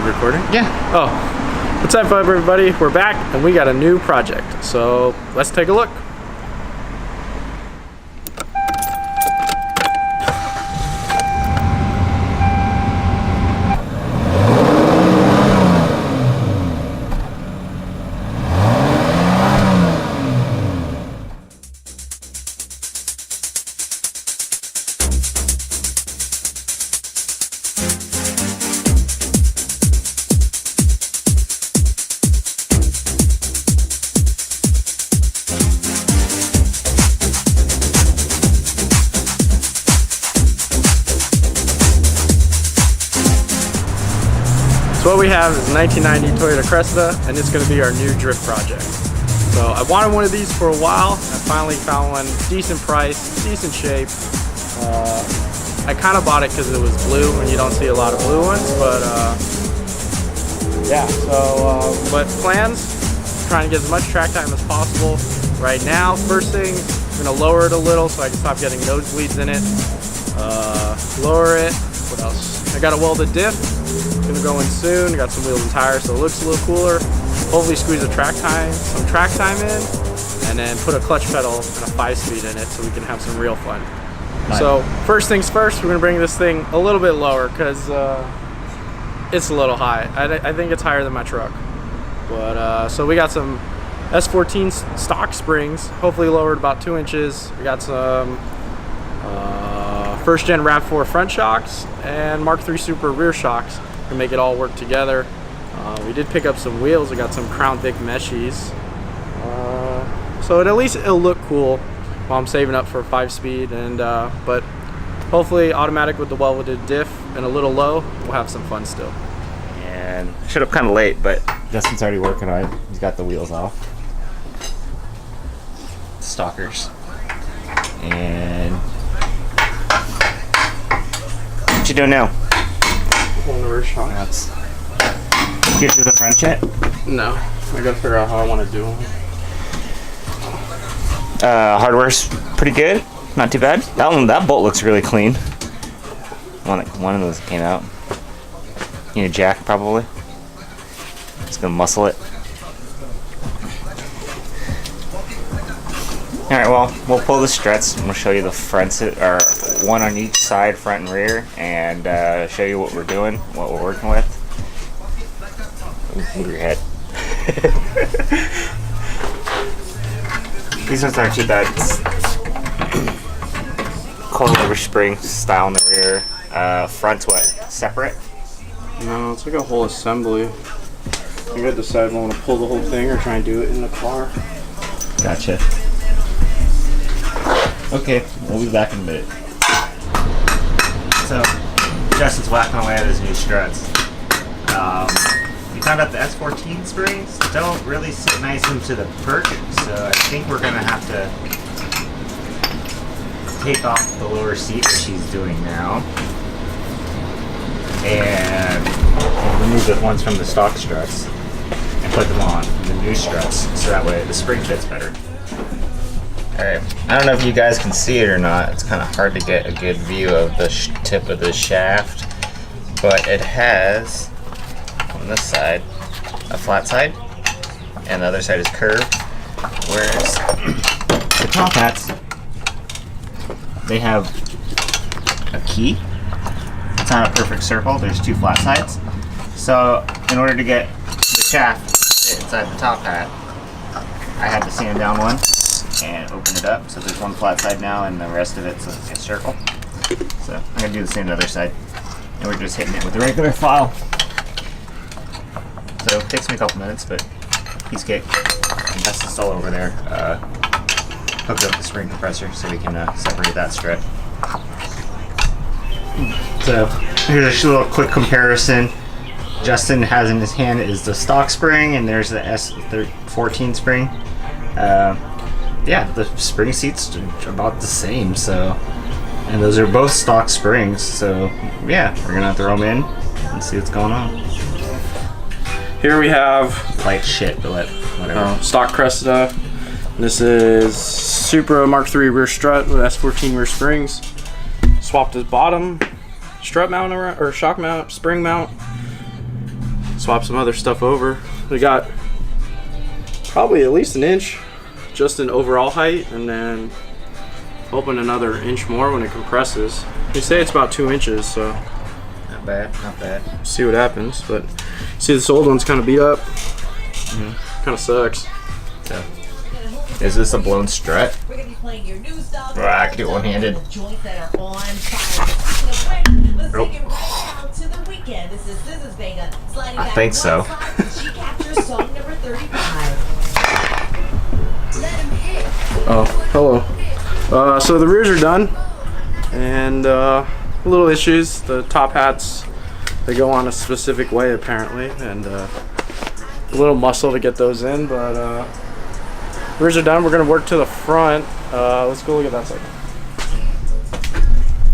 you recording? Yeah. Oh, what's up everybody? We're back and we got a new project. So let's take a look. So what we have is a 1990 Toyota Cressida, and it's going to be our new drift project. So I wanted one of these for a while. I finally found one, decent price, decent shape. I kind of bought it because it was blue, and you don't see a lot of blue ones. But yeah. So but plans, trying to get as much track time as possible. Right now, first thing, I'm going to lower it a little so I can stop getting nosebleeds in it. Lower it. What else? I got a welded diff. Gonna go in soon. Got some wheels and tires, so it looks a little cooler. Hopefully squeeze some track time in, and then put a clutch pedal and a 5-speed in it so we can have some real fun. Nice. So first things first, we're gonna bring this thing a little bit lower because it's a little high. I think it's higher than my truck. But so we got some S14 stock springs, hopefully lowered about 2 inches. We got some first gen RAV4 front shocks and Mark III Super rear shocks to make it all work together. We did pick up some wheels. We got some Crown Vic meshies, so at least it'll look cool while I'm saving up for a 5-speed. And but hopefully automatic with the welded diff and a little low, we'll have some fun still. And showed up kind of late, but Justin's already working on it. He's got the wheels off, stalkers, and what you doing now? On the rear shocks. Get to the front yet? No, I gotta figure out how I want to do them. Hardware's pretty good, not too bad. That bolt looks really clean. One of those came out. You need a jack probably. Just gonna muscle it. All right, well, we'll pull the struts and we'll show you the fronts, or one on each side, front and rear, and show you what we're doing, what we're working with. Move your head. These ones aren't too bad. Coilover spring style in the rear. Front's what? Separate? No, it's like a whole assembly. I gotta decide if I want to pull the whole thing or try and do it in the car. Gotcha. Okay, we'll be back in a minute. So, Justin's whacking away at his new struts. We found out the S14 springs don't really sit nice into the perch, so I think we're going to have to take off the lower seat, which he's doing now, and remove the ones from the stock struts and put them on the new struts, so that way the spring fits better. Alright, I don't know if you guys can see it or not. It's kind of hard to get a good view of the tip of the shaft, but it has on this side a flat side and the other side is curved, whereas the top hats, they have a key. It's not a perfect circle, there's 2 flat sides, so in order to get the shaft inside the top hat, I had to sand down one and open it up, so there's one flat side now and the rest of it's a circle. So I'm going to do the same to the other side, and we're just hitting it with the regular file. So it takes me a couple minutes, but he's kicked. And Justin's still over there hooked up the spring compressor so we can separate that strut. So here's a little quick comparison. Justin has in his hand is the stock spring, and there's the S14 spring. Yeah, the spring seats are about the same, so, and those are both stock springs, so yeah, we're gonna throw them in and see what's going on. Here we have light shit, but whatever. Stock Cressida. This is Supra Mark III rear strut with S14 rear springs. Swapped his bottom strut mount or shock mount, spring mount. swap some other stuff over. We got probably at least an inch just in overall height, and then hoping another inch more when it compresses. They say it's about 2 inches, so Not bad, not bad. see what happens. But see, this old one's kind of beat up. Kind of sucks. So, is this a blown strut? We're gonna be playing your new style. I can do it one-handed. Joints that are on fire. Let's take it right down to the weekend. This is Scissors Vega sliding I back think one so. side. She captures song number 35. Let him hit. Oh, hello. So the rears are done, and little issues. The top hats, they go on a specific way apparently, and a little muscle to get those in, but rears are done. We're gonna work to the front. Let's go look at that second.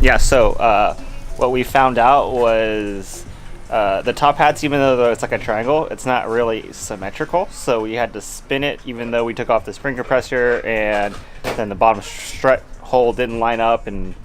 Yeah, so what we found out was the top hats, even though it's like a triangle, it's not really symmetrical. So we had to spin it, even though we took off the spring compressor, and then the bottom strut hole didn't line up, and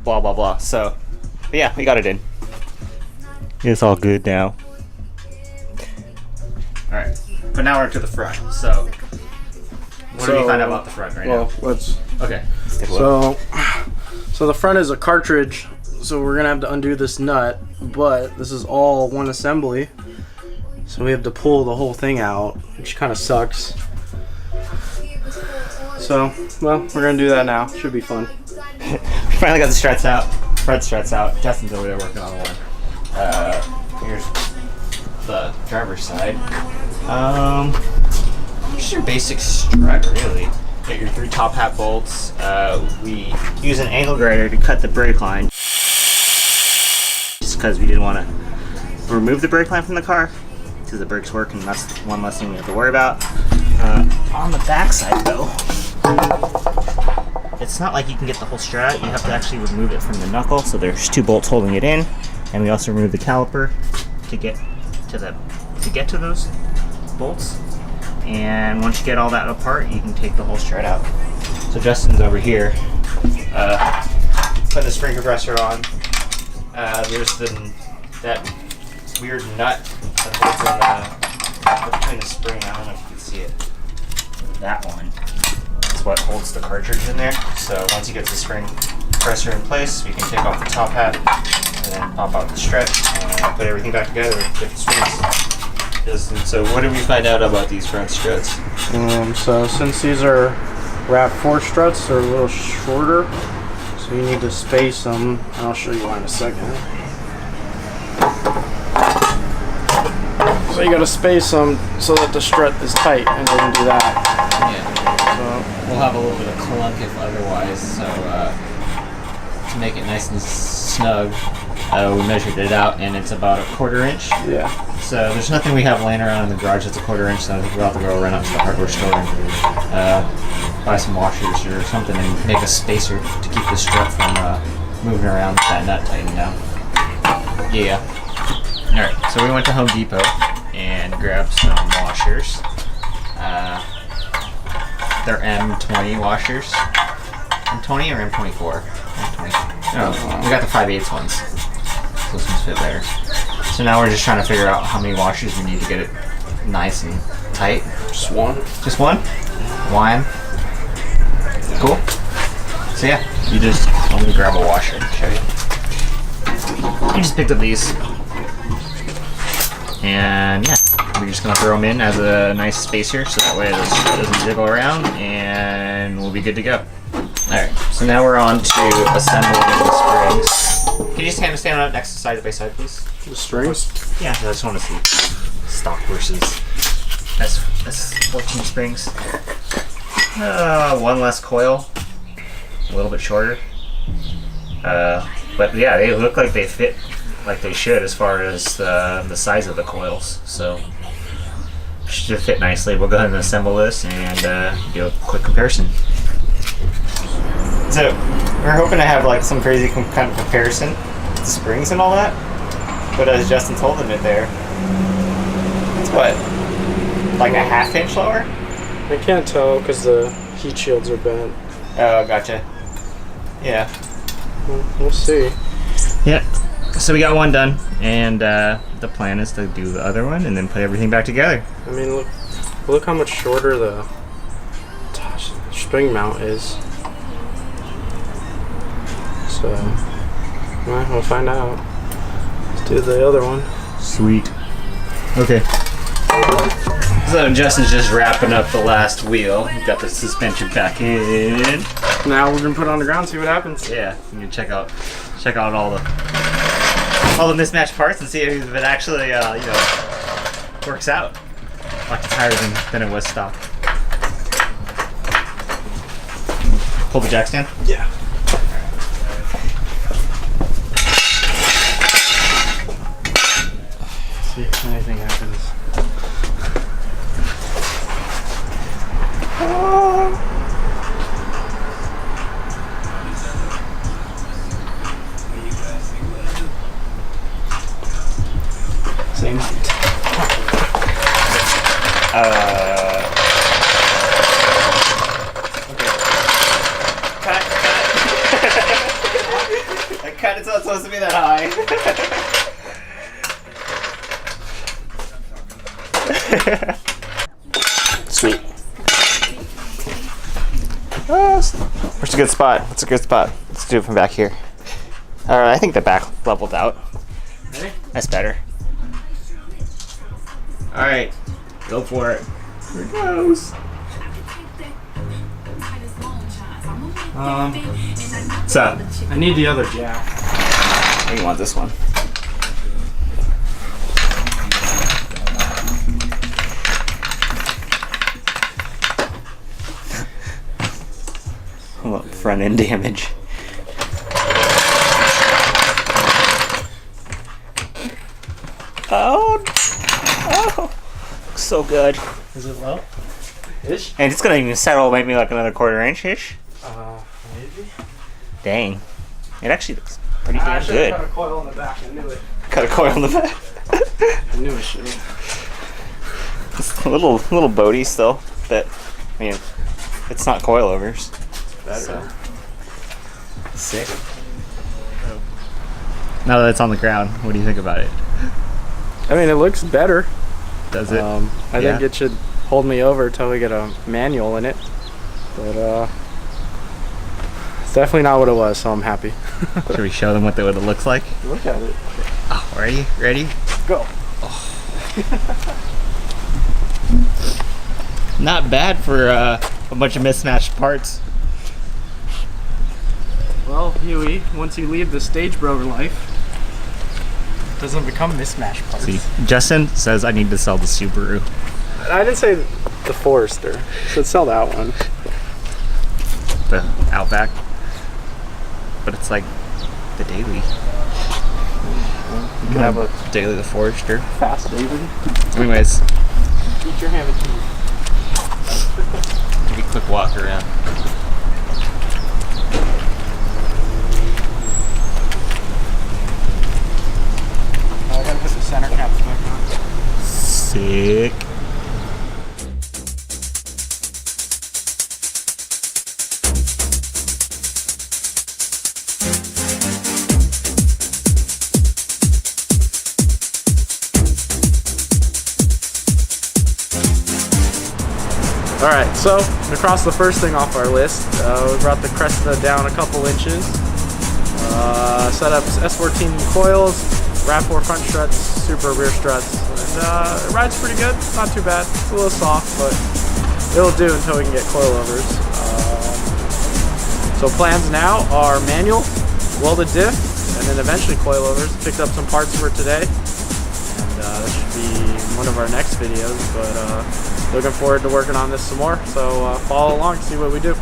blah blah blah. So, but yeah, we got it in. It's all good now. All right, but now we're to the front. So, what did we find out about the front right now? Well, let's. Okay. Let's take a look. So the front is a cartridge. So we're gonna have to undo this nut, but this is all one assembly. So we have to pull the whole thing out, which kind of sucks. So, well, we're gonna do that now. Should be fun. Finally got the struts out. Front struts out. Justin's over there working on one. Here's the driver's side. Just your basic strut, really. Get your 3 top hat bolts. We use an angle grinder to cut the brake line, just because we didn't want to remove the brake line from the car, because the brakes work, and that's one less thing we have to worry about. On the back side, though, it's not like you can get the whole strut out. You have to actually remove it from the knuckle. So there's 2 bolts holding it in, and we also remove the caliper to get to those bolts. And once you get all that apart, you can take the whole strut out. So Justin's over here, putting the spring compressor on. There's that weird nut that holds in between the spring. I don't know if you can see it. That one is what holds the cartridge in there. So once you get the spring compressor in place, we can take off the top hat and then pop out the strut and put everything back together and get the springs. So what did we find out about these front struts? So since these are RAV4 struts, they're a little shorter, so you need to space them. I'll show you why in a second. So you got to space them so that the strut is tight, and doesn't do that. Yeah. So we'll have a little bit of clunk if otherwise. So to make it nice and snug, we measured it out, and it's about a 1/4 inch. Yeah. So there's nothing we have laying around in the garage that's a 1/4 inch. So I think we'll have to go run up to the hardware store and buy some washers or something and make a spacer to keep the strut from moving around with that nut tightened down. Yeah. All right. So we went to Home Depot and grabbed some washers. They're M20 washers. M20 or M24? M20. Oh, we got the 5/8 ones. Those ones fit better. So now we're just trying to figure out how many washers we need to get it nice and tight. Just one. Just one? One. Cool. So yeah, let me grab a washer and show you. You just picked up these. And yeah, we're just gonna throw them in as a nice spacer so that way it doesn't jiggle around, and we'll be good to go. Alright, so now we're on to assembling the springs. Can you just stand on next side by side, please? The strings? Yeah, I just want to see stock versus S14 springs. One less coil, a little bit shorter. But yeah, they look like they fit like they should as far as the size of the coils. So should fit nicely. We'll go ahead and assemble this and do a quick comparison. So we're hoping to have like some crazy kind of comparison with the springs and all that. But as Justin's holding it there, it's what, like a 1/2 inch lower? I can't tell because the heat shields are bent. Oh, gotcha. Yeah. We'll see. Yeah. So we got one done, and the plan is to do the other one and then put everything back together. I mean, look how much shorter the string mount is. So, well, we'll find out. Let's do the other one. Sweet. Okay. So Justin's just wrapping up the last wheel. We got the suspension back in. Now we're gonna put it on the ground, see what happens. Yeah, you can check out all the mismatched parts and see if it actually you know, works out. A lot higher than it was stock. Pull the jack stand? Yeah. See if anything happens. Same. Cut. That cut is not supposed to be that high. Sweet. Where's a good spot? What's a good spot? Let's do it from back here. Alright, I think the back leveled out. Ready? That's better. Alright, go for it. Here it goes. What's up? I need the other jack. Oh, you want this one? Look, front end damage. Oh, looks so good. Is it low? Ish? And it's gonna even settle maybe like another 1/4 inch-ish. Maybe. Dang. It actually looks pretty damn good. Cut a coil in the back. I knew it. Cut a coil in the back. I knew it should. It's a little boaty still, but I mean, it's not coilovers. Better. So. Sick. Now that it's on the ground, what do you think about it? I mean, it looks better. Does it? I think it should hold me over until we get a manual in it. But it's definitely not what it was, so I'm happy. Should we show them what it looks like? Look at it. Oh, ready? Ready? Go. Not bad for a bunch of mismatched parts. Well, Huey, once you leave the stage broker life, it doesn't become mismatched parts. See, Justin says I need to sell the Subaru. I didn't say the Forester. I said sell that one. The Outback. But it's like the Daily. You can have a Daily the Forester. fast Daily. Anyways, Eat your ham and cheese. give me a quick walk around. I gotta put the center caps back on. Sick. Alright, so we crossed the first thing off our list. We brought the Cressida down a couple inches. Set up S14 coils, RAV4 front struts, super rear struts, and it rides pretty good. It's not too bad. It's a little soft, but it'll do until we can get coilovers. So plans now are manual, welded diff, and then eventually coilovers. Picked up some parts for today, and that should be one of our next videos, but looking forward to working on this some more, so follow along to see what we do.